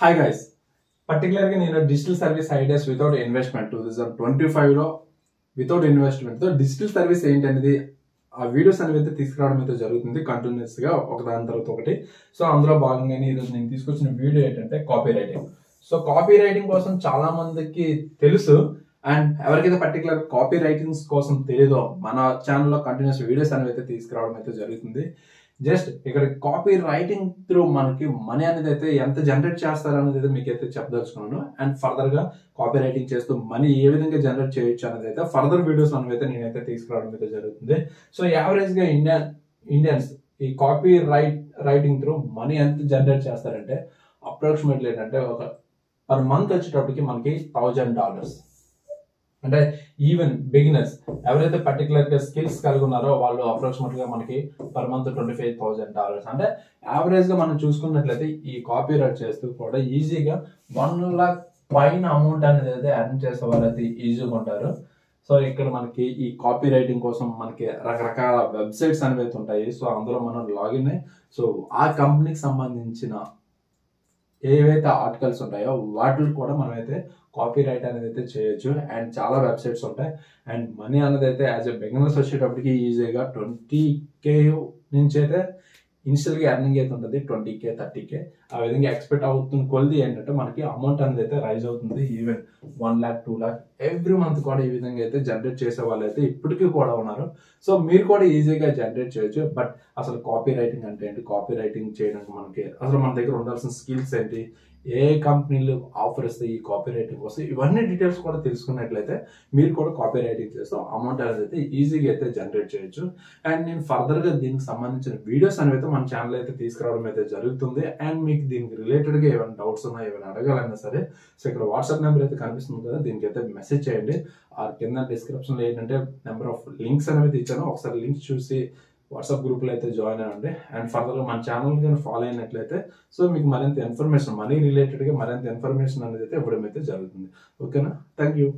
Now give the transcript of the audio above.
Hi guys, పర్టికులర్గా నేను digital service ideas without investment 2025లో వితౌట్ ఇన్వెస్ట్మెంట్తో డిజిటల్ సర్వీస్ ఏంటి అనేది ఆ వీడియోస్ అనేది అయితే తీసుకురావడం అయితే జరుగుతుంది కంటిన్యూస్గా ఒకదాని తర్వాత ఒకటి. సో అందులో భాగంగానే ఈరోజు నేను తీసుకొచ్చిన వీడియో ఏంటంటే copy writing. So copy writing కోసం చాలా మందికి తెలుసు, అండ్ ఎవరికైతే పర్టికులర్ కాపీ రైటింగ్స్ కోసం తెలియదో మన ఛానల్లో కంటిన్యూస్ వీడియోస్ అనేవి అయితే తీసుకురావడం అయితే జరుగుతుంది. జస్ట్ ఇక్కడ కాపీ రైటింగ్ త్రూ మనకి మనీ అనేది అయితే ఎంత జనరేట్ చేస్తారు అనేది అయితే మీకైతే చెప్పదలుచుకున్నాను. అండ్ ఫర్దర్ గా కాపీ రైటింగ్ చేస్తూ మనీ ఏ విధంగా జనరేట్ చేయొచ్చు అనేది అయితే ఫర్దర్ వీడియోస్ అనేది నేనైతే తీసుకురావడం అయితే జరుగుతుంది. సో యావరేజ్ గా ఇండియన్స్ ఈ కాపీ రైటింగ్ త్రూ మనీ ఎంత జనరేట్ చేస్తారంటే అప్రాక్సిమేట్లీ ఏంటంటే ఒక పర్ మంత్ వచ్చేటప్పటికి మనకి $1000. అంటే ఈవెన్ బిగినర్స్ ఎవరైతే పర్టికులర్ గా స్కిల్స్ కలిగి ఉన్నారో వాళ్ళు అప్రాక్సిమేట్ గా మనకి పర్ మంత్ $25,000. అంటే యావరేజ్ గా మనం చూసుకున్నట్లయితే ఈ కాపీ రైట్ చేస్తూ కూడా ఈజీగా 1 lakh పైన అమౌంట్ అనేది అయితే ఎర్న్ చేసే వాళ్ళు అయితే ఈజీగా ఉంటారు. సో ఇక్కడ మనకి ఈ కాపీ రైటింగ్ కోసం మనకి రకరకాల వెబ్సైట్స్ అనేవి అయితే ఉంటాయి. సో అందులో మనం లాగిన్ అయ్యి సో ఆ కంపెనీకి సంబంధించిన ఏవైతే ఆర్టికల్స్ ఉంటాయో వాటిని కూడా మనం అయితే కాపీ రైట్ అనేది అయితే చేయొచ్చు. అండ్ చాలా వెబ్సైట్స్ ఉంటాయి. అండ్ మనీ అనేది అయితే యాజ్ ఎ బిగినర్స్ వచ్చేటప్పటికి ఈజీగా 20K నుంచి అయితే ఇనిషియల్ గా ఎర్నింగ్ అయితే ఉంటుంది. 20K 30K ఆ విధంగా ఎక్స్పెక్ట్ అవుతుంది. కొలిది ఏంటంటే మనకి అమౌంట్ అనేది అయితే రైజ్ అవుతుంది. Even 1 lakh 2 lakh every month కూడా ఈ విధంగా అయితే జనరేట్ చేసే వాళ్ళు అయితే ఇప్పటికీ కూడా ఉన్నారు. సో మీరు కూడా ఈజీగా జనరేట్ చేయొచ్చు. బట్ అసలు కాపీ రైటింగ్ అంటే ఏంటి, కాపీ రైటింగ్ చేయడానికి మనకి అసలు మన దగ్గర ఉండాల్సిన స్కిల్స్ ఏంటి, ఏ కంపెనీలు ఆఫర్ ఇస్తాయి ఈ కాపీ రైటింగ్ కోసం, ఇవన్నీ డీటెయిల్స్ కూడా తెలుసుకున్నట్లయితే మీరు కూడా కాపీ రైటింగ్ చేస్తూ అమౌంట్ అనేది అయితే ఈజీగా అయితే జనరేట్ చేయొచ్చు. అండ్ నేను ఫర్దర్ గా దీనికి సంబంధించిన వీడియోస్ అనేవి అయితే మన ఛానల్ అయితే తీసుకురావడం అయితే జరుగుతుంది. అండ్ మీకు దీనికి రిలేటెడ్ గా ఏమైనా డౌట్స్ ఉన్నా ఏమైనా అడగాలన్నా సరే సో ఇక్కడ వాట్సాప్ నెంబర్ అయితే కనిపిస్తుంది కదా, దీనికి అయితే మెసేజ్ చేయండి. ఆ కింద డిస్క్రిప్షన్ లో ఏంటంటే నెంబర్ ఆఫ్ లింక్స్ అనేవి ఇచ్చాను, ఒకసారి లింక్స్ చూసి వాట్సాప్ గ్రూప్ లో అయితే జాయిన్ అవ్వండి. అండ్ ఫర్దర్ గా మన ఛానల్ కానీ ఫాలో అయినట్లయితే సో మీకు మరింత ఇన్ఫర్మేషన్ మనీ రిలేటెడ్ గా మరింత ఇన్ఫర్మేషన్ అనేది అయితే ఇవ్వడం అయితే జరుగుతుంది. ఓకేనా, థ్యాంక్ యూ.